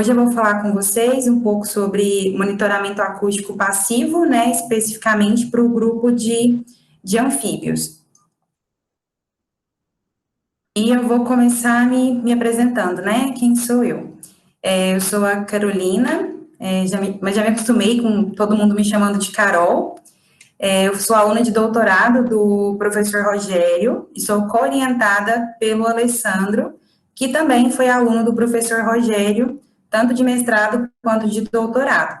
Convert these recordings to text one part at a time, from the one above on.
Hoje eu vou falar com vocês um pouco sobre monitoramento acústico passivo, né, especificamente para o grupo de anfíbios. E eu vou começar me apresentando, né, quem sou eu? Eu sou a Carolina, mas já me acostumei com todo mundo me chamando de Carol. Eu sou aluna de doutorado do professor Rogério e sou co-orientada pelo Alessandro, que também foi aluno do professor Rogério, tanto de mestrado quanto de doutorado.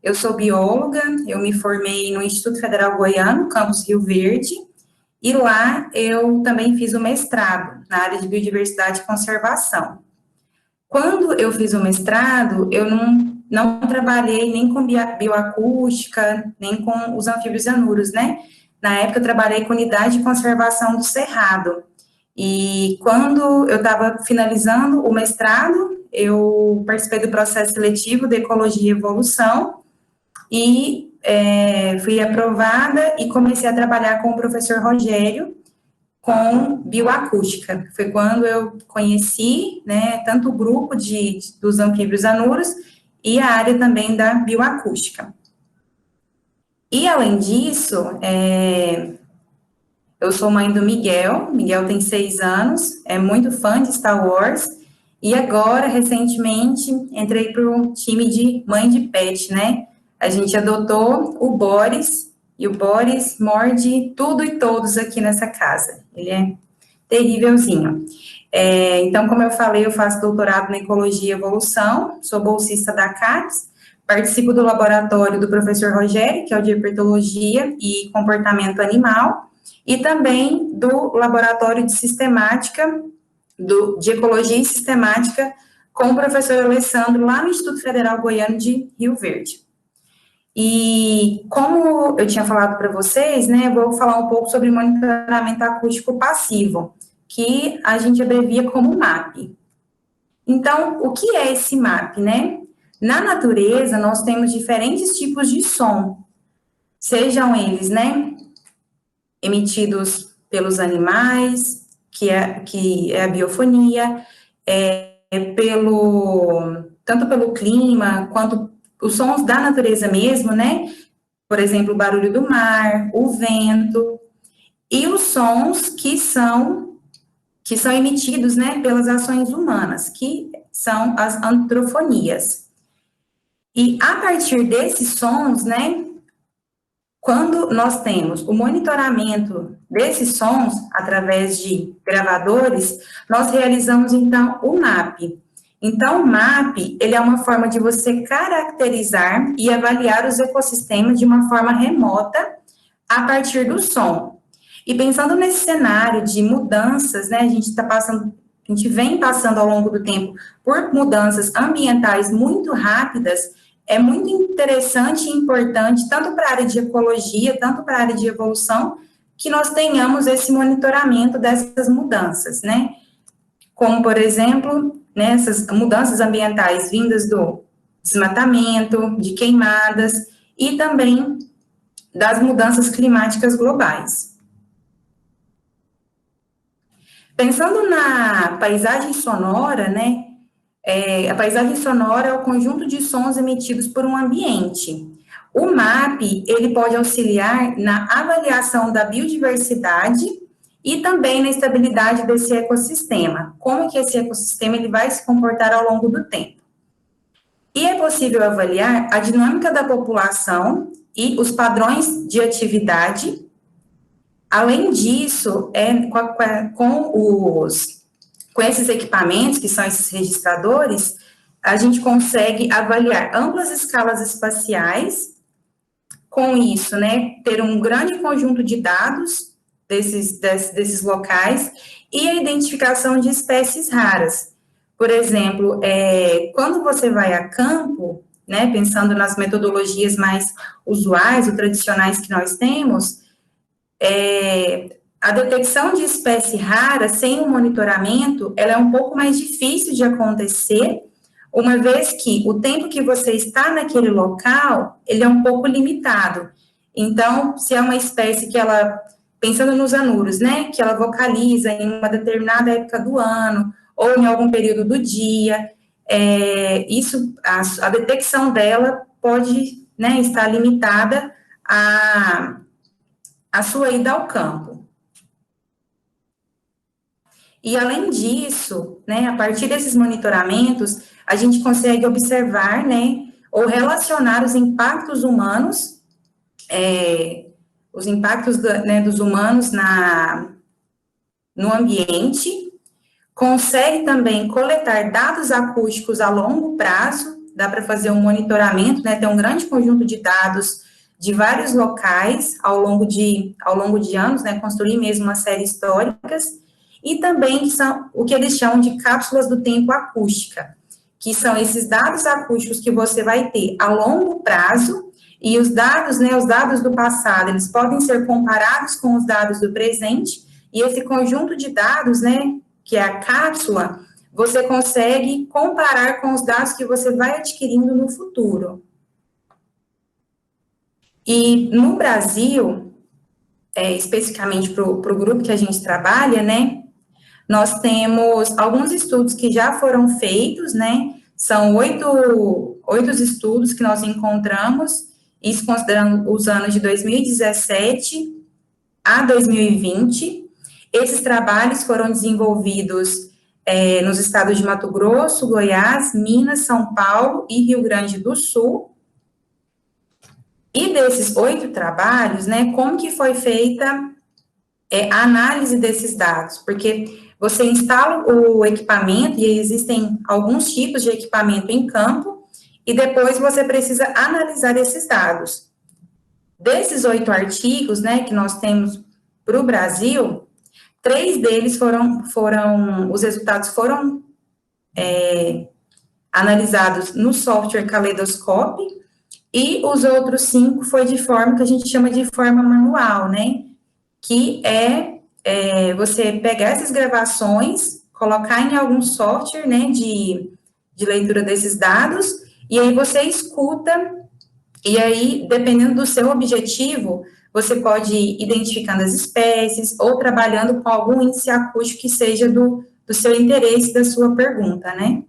Eu sou bióloga, eu me formei no Instituto Federal Goiano, campus Rio Verde, e lá eu também fiz o mestrado na área de biodiversidade e conservação. Quando eu fiz o mestrado, eu não trabalhei nem com bioacústica, nem com os anfíbios anuros, né? Na época eu trabalhei com unidade de conservação do Cerrado. E quando eu estava finalizando o mestrado, eu participei do processo seletivo de Ecologia e Evolução e fui aprovada e comecei a trabalhar com o professor Rogério com bioacústica. Foi quando eu conheci, né, tanto o grupo dos anfíbios anuros e a área também da bioacústica. E, além disso, eu sou mãe do Miguel tem 6 anos, é muito fã de Star Wars, e agora, recentemente, entrei para o time de mãe de pet, né? A gente adotou o Boris, e o Boris morde tudo e todos aqui nessa casa. Ele é terrívelzinho. Então, como eu falei, eu faço doutorado na Ecologia e Evolução, sou bolsista da CAPES, participo do laboratório do professor Rogério, que é o de Herpetologia e Comportamento Animal, e também do laboratório de sistemática, de Ecologia e Sistemática, com o professor Alessandro, lá no Instituto Federal Goiano de Rio Verde. E como eu tinha falado para vocês, né, eu vou falar um pouco sobre monitoramento acústico passivo, que a gente abrevia como MAP. Então, o que é esse MAP, né? Na natureza, nós temos diferentes tipos de som, sejam eles, né, emitidos pelos animais, que é a biofonia, tanto pelo clima, quanto os sons da natureza mesmo, né? Por exemplo, o barulho do mar, o vento, e os sons que são emitidos, né, pelas ações humanas, que são as antrofonias. E a partir desses sons, né, quando nós temos o monitoramento desses sons através de gravadores, nós realizamos, então, o MAP. Então, o MAP, ele é uma forma de você caracterizar e avaliar os ecossistemas de uma forma remota a partir do som. E pensando nesse cenário de mudanças, né, a gente vem passando ao longo do tempo por mudanças ambientais muito rápidas, é muito interessante e importante, tanto para a área de ecologia, tanto para a área de evolução, que nós tenhamos esse monitoramento dessas mudanças, né? Como, por exemplo, essas mudanças ambientais vindas do desmatamento, de queimadas e também das mudanças climáticas globais. Pensando na paisagem sonora, né? A paisagem sonora é o conjunto de sons emitidos por um ambiente. O MAP, ele pode auxiliar na avaliação da biodiversidade e também na estabilidade desse ecossistema. Como que esse ecossistema ele vai se comportar ao longo do tempo. E é possível avaliar a dinâmica da população e os padrões de atividade. Além disso, com esses equipamentos, que são esses registradores, a gente consegue avaliar amplas escalas espaciais, com isso, né, ter um grande conjunto de dados desses locais e a identificação de espécies raras. Por exemplo, quando você vai a campo, né, pensando nas metodologias mais usuais ou tradicionais que nós temos, a detecção de espécie rara sem um monitoramento, ela é um pouco mais difícil de acontecer, uma vez que o tempo que você está naquele local, ele é um pouco limitado. Então, se é uma espécie que ela, pensando nos anuros, né, que ela vocaliza em uma determinada época do ano, ou em algum período do dia, a detecção dela pode, né, estar limitada à sua ida ao campo. E, além disso, né, a partir desses monitoramentos, a gente consegue observar, né, ou relacionar os impactos humanos, né, dos humanos no ambiente, consegue também coletar dados acústicos a longo prazo, dá para fazer um monitoramento, né, ter um grande conjunto de dados de vários locais ao longo de anos, né, construir mesmo uma série históricas, e também são o que eles chamam de cápsulas do tempo acústica, que são esses dados acústicos que você vai ter a longo prazo, e os dados, né, os dados do passado, eles podem ser comparados com os dados do presente, e esse conjunto de dados, né, que é a cápsula, você consegue comparar com os dados que você vai adquirindo no futuro. E no Brasil, especificamente para o grupo que a gente trabalha, né, nós temos alguns estudos que já foram feitos, né, são oito estudos que nós encontramos, isso considerando os anos de 2017 a 2020. Esses trabalhos foram desenvolvidos nos estados de Mato Grosso, Goiás, Minas, São Paulo e Rio Grande do Sul. E desses 8 trabalhos, né, como que foi feita a análise desses dados? Porque você instala o equipamento, e existem alguns tipos de equipamento em campo, e depois você precisa analisar esses dados. Desses 8 artigos, né, que nós temos para o Brasil, 3 deles os resultados foram analisados no software Caleidoscope, e os outros 5 foi de forma que a gente chama de forma manual, né, que você pegar essas gravações, colocar em algum software, né, de leitura desses dados, e aí você escuta, e aí, dependendo do seu objetivo, você pode ir identificando as espécies, ou trabalhando com algum índice acústico que seja do seu interesse, da sua pergunta, né?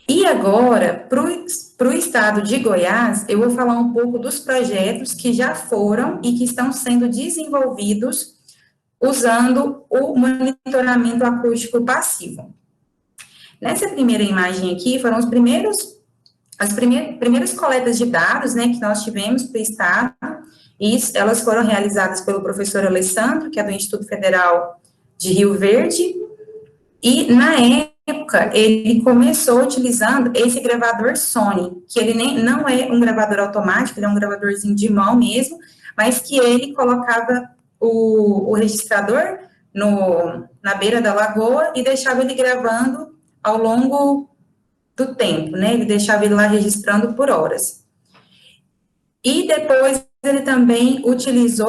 E agora, para o estado de Goiás, eu vou falar um pouco dos projetos que já foram e que estão sendo desenvolvidos usando o monitoramento acústico passivo. Nessa primeira imagem aqui, foram as primeiras coletas de dados, né, que nós tivemos para o estado, e elas foram realizadas pelo professor Alessandro, que é do Instituto Federal de Rio Verde, e na época ele começou utilizando esse gravador Sony, que ele não é um gravador automático, ele é um gravadorzinho de mão mesmo, mas que ele colocava o registrador na beira da lagoa e deixava ele gravando ao longo do tempo, né? Ele deixava ele lá registrando por horas. E depois ele também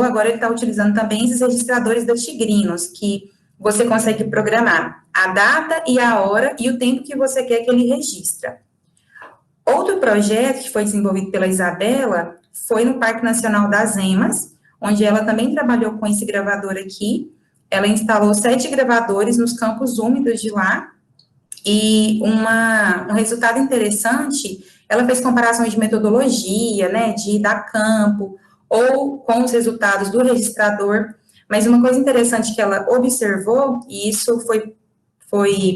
agora ele está utilizando também esses registradores da Tigrinos, que você consegue programar a data e a hora e o tempo que você quer que ele registra. Outro projeto que foi desenvolvido pela Isabela foi no Parque Nacional das Emas, onde ela também trabalhou com esse gravador aqui. Ela instalou 7 gravadores nos campos úmidos de lá, e um resultado interessante, ela fez comparações de metodologia, né, de ir a campo, ou com os resultados do registrador, mas uma coisa interessante que ela observou, e isso foi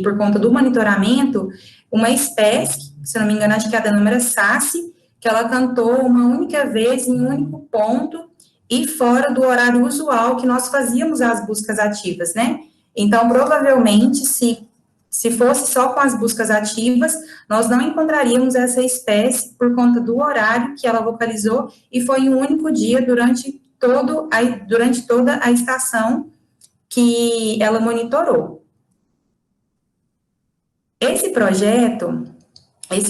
por conta do monitoramento, uma espécie, se não me engano, acho que a da número Saci, que ela cantou uma única vez em um único ponto, e fora do horário usual que nós fazíamos as buscas ativas, né? Então, provavelmente, se fosse só com as buscas ativas, nós não encontraríamos essa espécie por conta do horário que ela localizou, e foi um único dia durante toda a estação que ela monitorou. Esse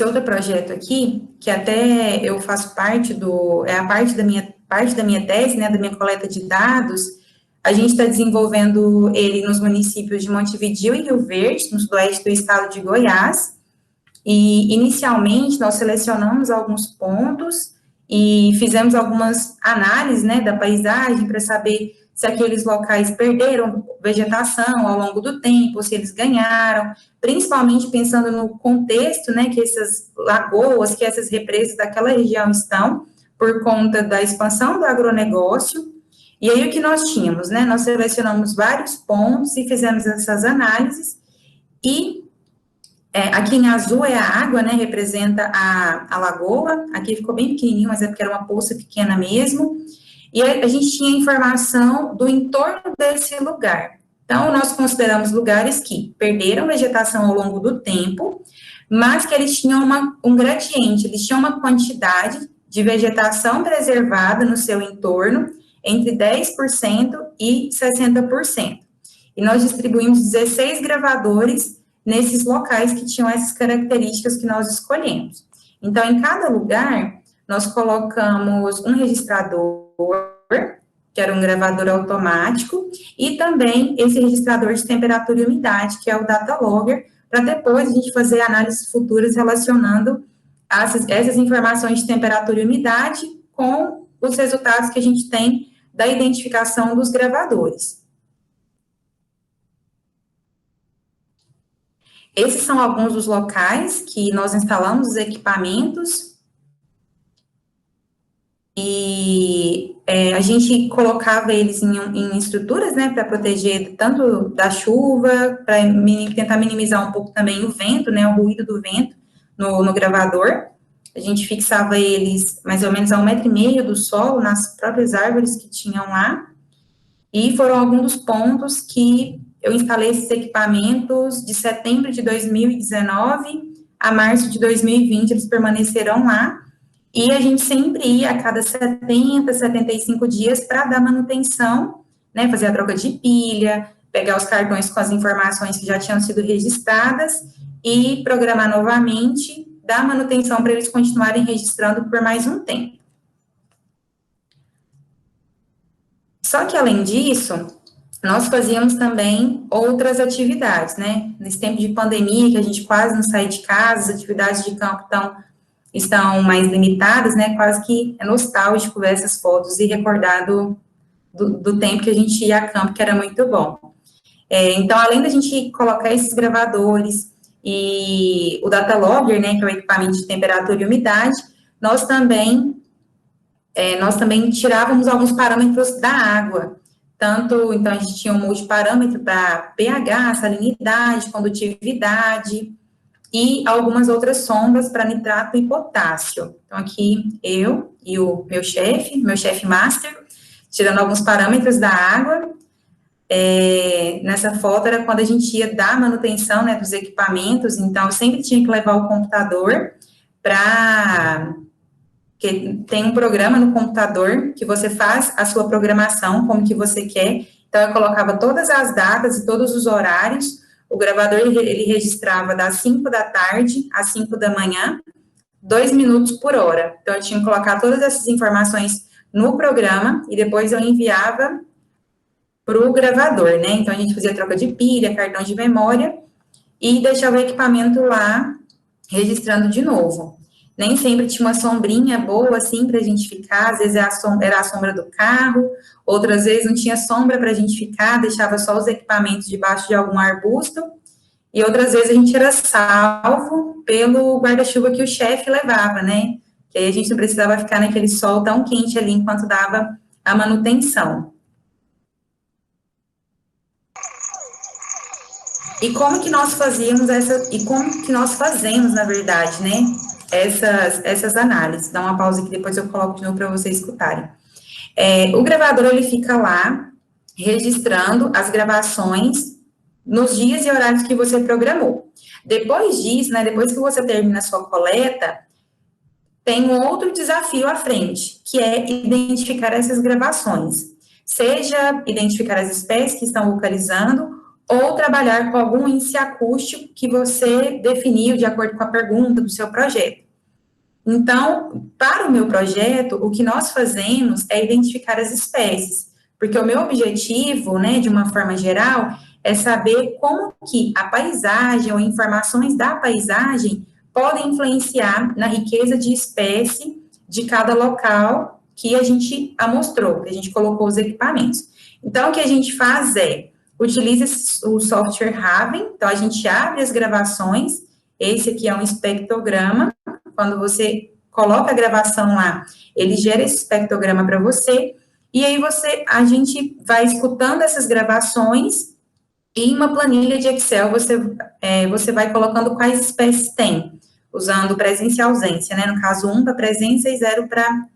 outro projeto aqui, que até eu faço parte a parte da minha tese, né, da minha coleta de dados, a gente está desenvolvendo ele nos municípios de Montevidéu e Rio Verde, no sudoeste do estado de Goiás, e inicialmente nós selecionamos alguns pontos e fizemos algumas análises, né, da paisagem para saber se aqueles locais perderam vegetação ao longo do tempo, se eles ganharam, principalmente pensando no contexto, né, que essas lagoas, que essas represas daquela região estão, por conta da expansão do agronegócio. E aí o que nós tínhamos, né, nós selecionamos vários pontos e fizemos essas análises, e aqui em azul é a água, né, representa a lagoa, aqui ficou bem pequenininho, mas é porque era uma poça pequena mesmo, e a gente tinha informação do entorno desse lugar. Então, nós consideramos lugares que perderam vegetação ao longo do tempo, mas que eles tinham um gradiente, eles tinham uma quantidade de vegetação preservada no seu entorno, entre 10% e 60%. E nós distribuímos 16 gravadores nesses locais que tinham essas características que nós escolhemos. Então, em cada lugar, nós colocamos um registrador, que era um gravador automático, e também esse registrador de temperatura e umidade, que é o Data Logger, para depois a gente fazer análises futuras relacionando essas informações de temperatura e umidade com os resultados que a gente tem da identificação dos gravadores. Esses são alguns dos locais que nós instalamos os equipamentos, e a gente colocava eles em estruturas, né, para proteger tanto da chuva, para tentar minimizar um pouco também o vento, né, o ruído do vento no gravador. A gente fixava eles mais ou menos a 1,5 metro do solo, nas próprias árvores que tinham lá, e foram alguns dos pontos que eu instalei esses equipamentos de setembro de 2019 a março de 2020, eles permaneceram lá, e a gente sempre ia a cada 70, 75 dias para dar manutenção, né, fazer a troca de pilha, pegar os cartões com as informações que já tinham sido registradas e programar novamente, dar manutenção para eles continuarem registrando por mais um tempo. Só que, além disso, nós fazíamos também outras atividades, né? Nesse tempo de pandemia, que a gente quase não sai de casa, as atividades de campo estão mais limitadas, né? Quase que é nostálgico ver essas fotos e recordar do tempo que a gente ia a campo, que era muito bom. Então, além da gente colocar esses gravadores e o Data Logger, né, que é o equipamento de temperatura e umidade, nós também tirávamos alguns parâmetros da água. Então, a gente tinha um multiparâmetro para pH, salinidade, condutividade, e algumas outras sondas para nitrato e potássio. Então, aqui eu e o meu chefe master, tirando alguns parâmetros da água. Nessa foto era quando a gente ia dar manutenção, né, dos equipamentos, então eu sempre tinha que levar o computador porque tem um programa no computador que você faz a sua programação, como que você quer. Então, eu colocava todas as datas e todos os horários. O gravador, ele registrava das 5 da tarde às 5 da manhã, 2 minutos por hora. Então, eu tinha que colocar todas essas informações no programa e depois eu enviava para o gravador, né? Então, a gente fazia troca de pilha, cartão de memória e deixava o equipamento lá registrando de novo. Nem sempre tinha uma sombrinha boa, assim, para a gente ficar, às vezes era a sombra do carro, outras vezes não tinha sombra para a gente ficar, deixava só os equipamentos debaixo de algum arbusto, e outras vezes a gente era salvo pelo guarda-chuva que o chefe levava, né? Que aí a gente não precisava ficar naquele sol tão quente ali enquanto dava a manutenção. E como que nós fazíamos como que nós fazemos, na verdade, né, essas análises. Dá uma pausa aqui, depois eu coloco de novo para vocês escutarem. O gravador, ele fica lá, registrando as gravações nos dias e horários que você programou. Depois disso, né, depois que você termina a sua coleta, tem um outro desafio à frente, que é identificar essas gravações. Seja identificar as espécies que estão localizando, ou trabalhar com algum índice acústico que você definiu de acordo com a pergunta do seu projeto. Então, para o meu projeto, o que nós fazemos é identificar as espécies, porque o meu objetivo, né, de uma forma geral, é saber como que a paisagem ou informações da paisagem podem influenciar na riqueza de espécie de cada local que a gente amostrou, que a gente colocou os equipamentos. Então, o que a gente faz é, utiliza o software Raven, então a gente abre as gravações, esse aqui é um espectrograma, quando você coloca a gravação lá, ele gera esse espectrograma para você, e aí a gente vai escutando essas gravações, e em uma planilha de Excel você vai colocando quais espécies tem, usando presença e ausência, né? No caso, 1 para presença e 0 para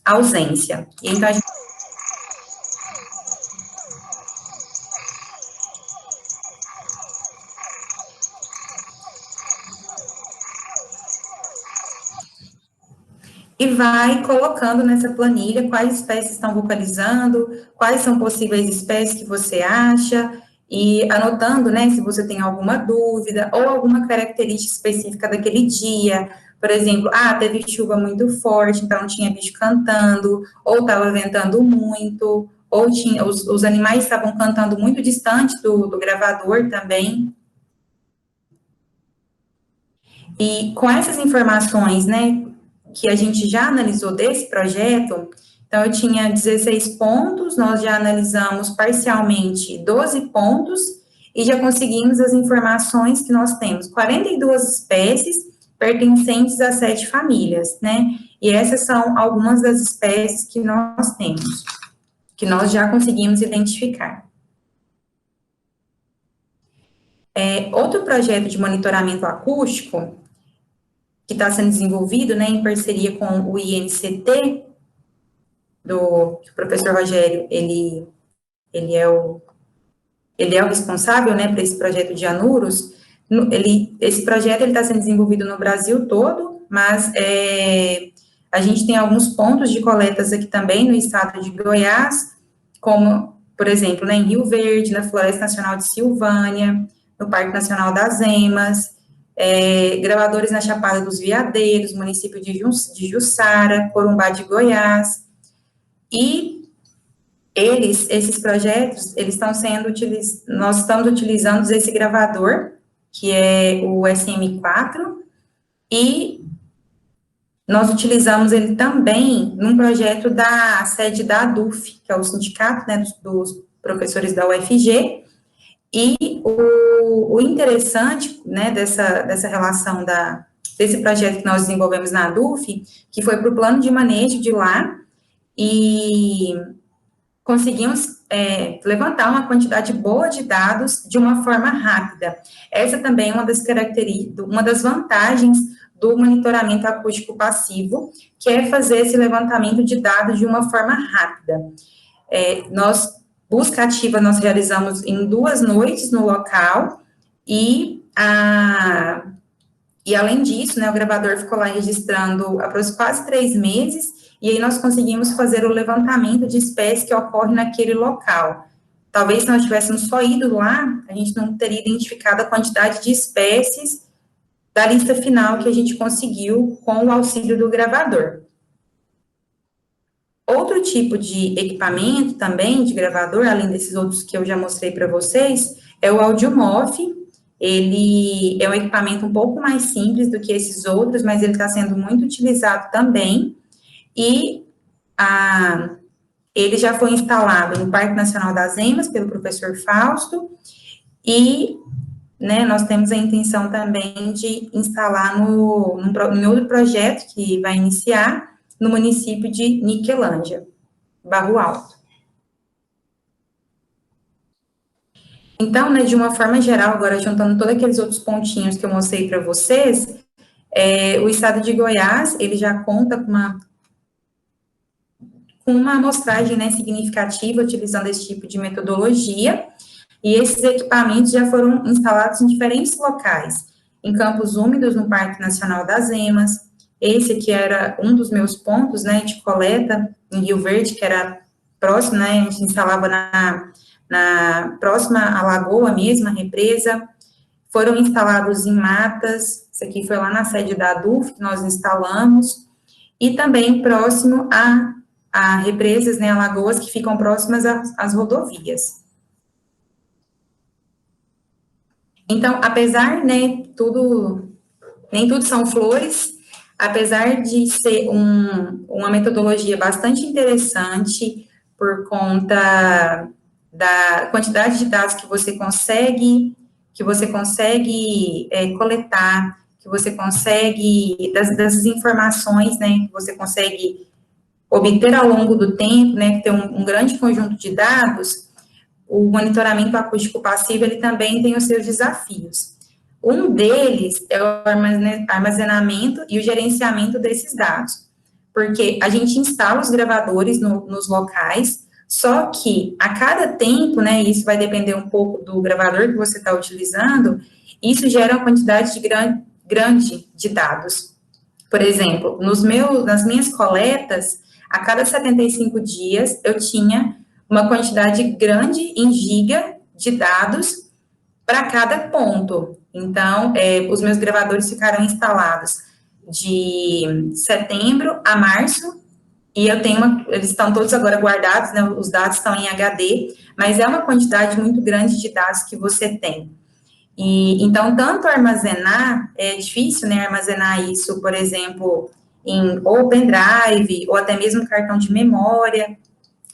ausência. E então, a gente e vai colocando nessa planilha quais espécies estão vocalizando, quais são possíveis espécies que você acha, e anotando, né, se você tem alguma dúvida ou alguma característica específica daquele dia. Por exemplo, teve chuva muito forte, então tinha bicho cantando, ou estava ventando muito, ou tinha, os animais estavam cantando muito distante do gravador também. E com essas informações, né, que a gente já analisou desse projeto, então eu tinha 16 pontos, nós já analisamos parcialmente 12 pontos e já conseguimos as informações que nós temos 42 espécies pertencentes a 7 famílias, né? E essas são algumas das espécies que nós temos, que nós já conseguimos identificar. Outro projeto de monitoramento acústico que está sendo desenvolvido, né, em parceria com o INCT, que o professor Rogério, ele é o responsável, né, por esse projeto de Anuros. Esse projeto está sendo desenvolvido no Brasil todo, mas a gente tem alguns pontos de coletas aqui também no estado de Goiás, como, por exemplo, né, em Rio Verde, na Floresta Nacional de Silvânia, no Parque Nacional das Emas, gravadores na Chapada dos Veadeiros, município de Jussara, Corumbá de Goiás, e esses projetos, eles estão sendo nós estamos utilizando esse gravador, que é o SM4, e nós utilizamos ele também num projeto da sede da ADUF, que é o sindicato, né, dos professores da UFG, e o interessante, né, dessa relação desse projeto que nós desenvolvemos na ADUF, que foi para o plano de manejo de lá, e conseguimos levantar uma quantidade boa de dados de uma forma rápida. Essa também é uma das características, uma das vantagens do monitoramento acústico passivo, que é fazer esse levantamento de dados de uma forma rápida. Busca ativa nós realizamos em 2 noites no local, e além disso, né, o gravador ficou lá registrando quase 3 meses, e aí nós conseguimos fazer o levantamento de espécies que ocorrem naquele local. Talvez se nós tivéssemos só ido lá, a gente não teria identificado a quantidade de espécies da lista final que a gente conseguiu com o auxílio do gravador. Outro tipo de equipamento também, de gravador, além desses outros que eu já mostrei para vocês, é o AudioMoff. Ele é um equipamento um pouco mais simples do que esses outros, mas ele está sendo muito utilizado também, e ele já foi instalado no Parque Nacional das Emas, pelo professor Fausto, e, né, nós temos a intenção também de instalar em outro projeto que vai iniciar, no município de Niquelândia, Barro Alto. Então, né, de uma forma geral, agora juntando todos aqueles outros pontinhos que eu mostrei para vocês, o estado de Goiás, ele já conta com uma amostragem, né, significativa, utilizando esse tipo de metodologia, e esses equipamentos já foram instalados em diferentes locais, em campos úmidos, no Parque Nacional das Emas. Esse aqui era um dos meus pontos, né, de coleta, em Rio Verde, que era próximo, né, a gente instalava na próxima à lagoa mesmo, a represa. Foram instalados em matas, isso aqui foi lá na sede da ADUF, que nós instalamos, e também próximo a represas, né, a lagoas que ficam próximas às rodovias. Então, apesar, né, nem tudo são flores, apesar de ser uma metodologia bastante interessante, por conta da quantidade de dados que você consegue coletar, que você consegue, das informações, né, que você consegue obter ao longo do tempo, né, ter um grande conjunto de dados, o monitoramento acústico passivo, ele também tem os seus desafios. Um deles é o armazenamento e o gerenciamento desses dados, porque a gente instala os gravadores nos locais, só que a cada tempo, né, isso vai depender um pouco do gravador que você está utilizando, isso gera uma quantidade grande de dados. Por exemplo, nas minhas coletas, a cada 75 dias, eu tinha uma quantidade grande em giga de dados para cada ponto. Então, os meus gravadores ficaram instalados de setembro a março, e eles estão todos agora guardados, né, os dados estão em HD, mas é uma quantidade muito grande de dados que você tem. E, então, tanto armazenar, é difícil, né, armazenar isso, por exemplo, em ou pendrive, ou até mesmo cartão de memória.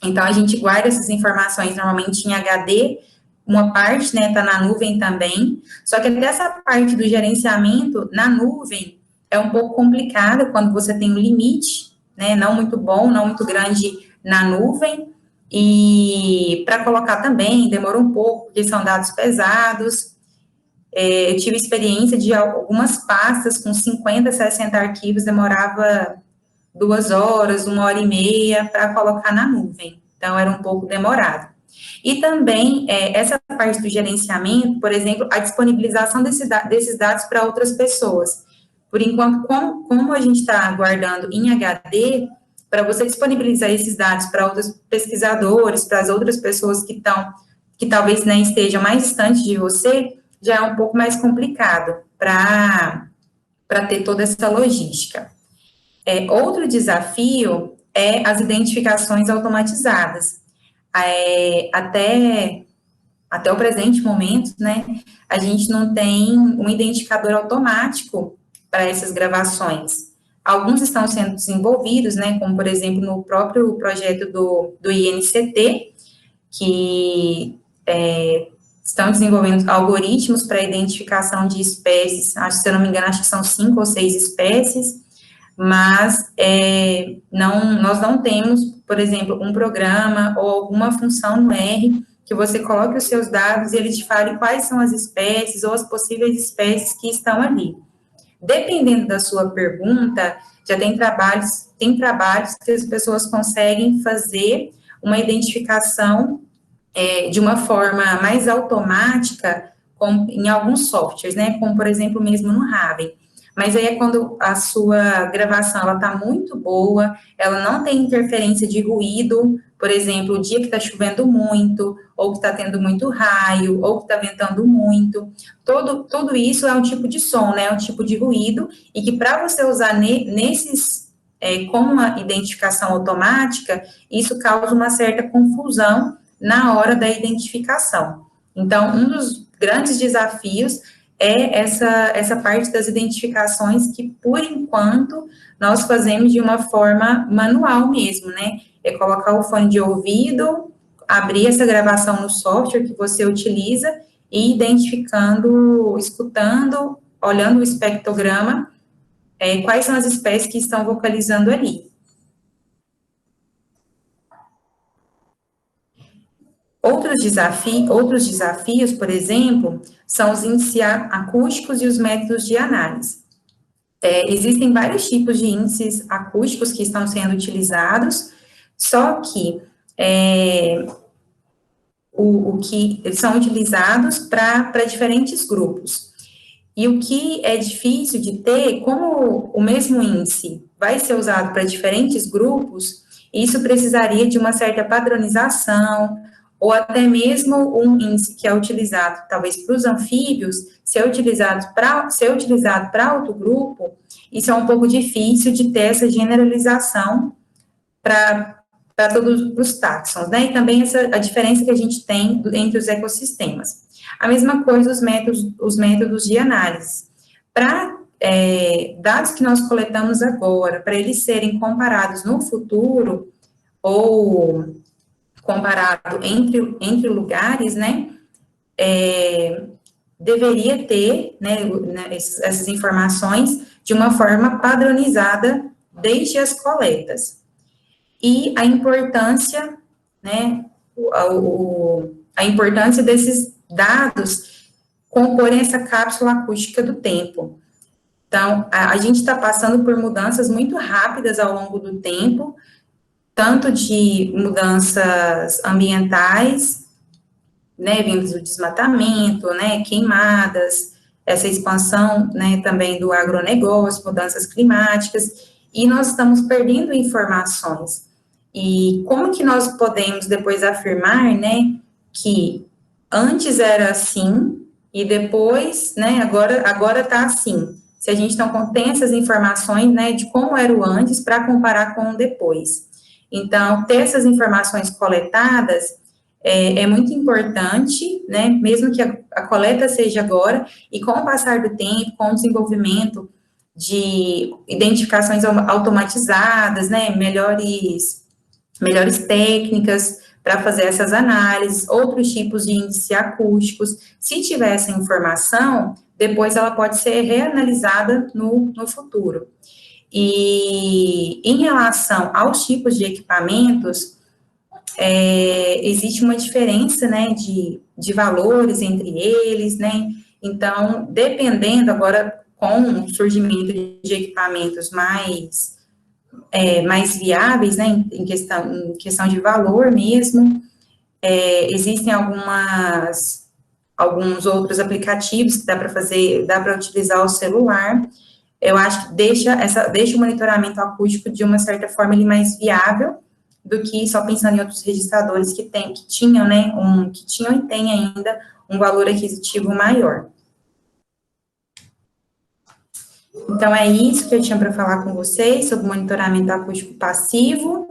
Então, a gente guarda essas informações normalmente em HD, uma parte, né, está na nuvem também, só que até essa parte do gerenciamento na nuvem é um pouco complicada quando você tem um limite, né, não muito bom, não muito grande na nuvem, e para colocar também demora um pouco, porque são dados pesados. Eu tive experiência de algumas pastas com 50, 60 arquivos, demorava 2 horas, 1 hora e meia para colocar na nuvem. Então, era um pouco demorado. E também, essa parte do gerenciamento, por exemplo, a disponibilização desses dados para outras pessoas. Por enquanto, como a gente está guardando em HD, para você disponibilizar esses dados para outros pesquisadores, para as outras pessoas que talvez nem estejam mais distantes de você, já é um pouco mais complicado para ter toda essa logística. Outro desafio é as identificações automatizadas. Até o presente momento, né, a gente não tem um identificador automático para essas gravações. Alguns estão sendo desenvolvidos, né, como, por exemplo, no próprio projeto do INCT, que estão desenvolvendo algoritmos para identificação de espécies, se eu não me engano, acho que são 5 ou 6 espécies, mas nós não temos, por exemplo, um programa ou alguma função no R que você coloque os seus dados e ele te fale quais são as espécies ou as possíveis espécies que estão ali. Dependendo da sua pergunta, já tem trabalhos que as pessoas conseguem fazer uma identificação de uma forma mais automática em alguns softwares, né, como, por exemplo, mesmo no Raven. Mas aí é quando a sua gravação, ela tá muito boa, ela não tem interferência de ruído, por exemplo, o dia que está chovendo muito, ou que está tendo muito raio, ou que está ventando muito, tudo isso é um tipo de som, né, é um tipo de ruído, e que para você usar como uma identificação automática, isso causa uma certa confusão na hora da identificação. Então, um dos grandes desafios é essa parte das identificações que, por enquanto, nós fazemos de uma forma manual mesmo, né? É colocar o fone de ouvido, abrir essa gravação no software que você utiliza e identificando, escutando, olhando o espectrograma, quais são as espécies que estão vocalizando ali. Outros desafios, por exemplo, são os índices acústicos e os métodos de análise. Existem vários tipos de índices acústicos que estão sendo utilizados, só que o que eles são utilizados para diferentes grupos. E o que é difícil de ter, como o mesmo índice vai ser usado para diferentes grupos, isso precisaria de uma certa padronização, ou até mesmo um índice que é utilizado, talvez, para os anfíbios, ser utilizado para outro grupo, isso é um pouco difícil de ter essa generalização para todos os táxons, né? E também a diferença que a gente tem entre os ecossistemas. A mesma coisa os métodos de análise. Para dados que nós coletamos agora, para eles serem comparados no futuro, ou comparado entre lugares, né, deveria ter, né, essas informações de uma forma padronizada desde as coletas. E a importância, né, a importância desses dados comporem essa cápsula acústica do tempo. Então, a gente está passando por mudanças muito rápidas ao longo do tempo, tanto de mudanças ambientais, né, vindos do desmatamento, né, queimadas, essa expansão, né, também do agronegócio, mudanças climáticas, e nós estamos perdendo informações. E como que nós podemos depois afirmar, né, que antes era assim e depois, né, agora está assim? Se a gente não tem essas informações, né, de como era o antes para comparar com o depois. Então, ter essas informações coletadas é muito importante, né, mesmo que a coleta seja agora, e com o passar do tempo, com o desenvolvimento de identificações automatizadas, né, melhores técnicas para fazer essas análises, outros tipos de índices acústicos, se tiver essa informação, depois ela pode ser reanalisada no futuro. E em relação aos tipos de equipamentos, existe uma diferença, né, de valores entre eles, né, então, dependendo agora, com o surgimento de equipamentos mais viáveis, né, em questão de valor mesmo, existem alguns outros aplicativos que dá para utilizar o celular. Eu acho que deixa o monitoramento acústico de uma certa forma ele mais viável do que só pensando em outros registradores que tinham, né, que tinham e têm ainda um valor aquisitivo maior. Então, é isso que eu tinha para falar com vocês sobre monitoramento acústico passivo.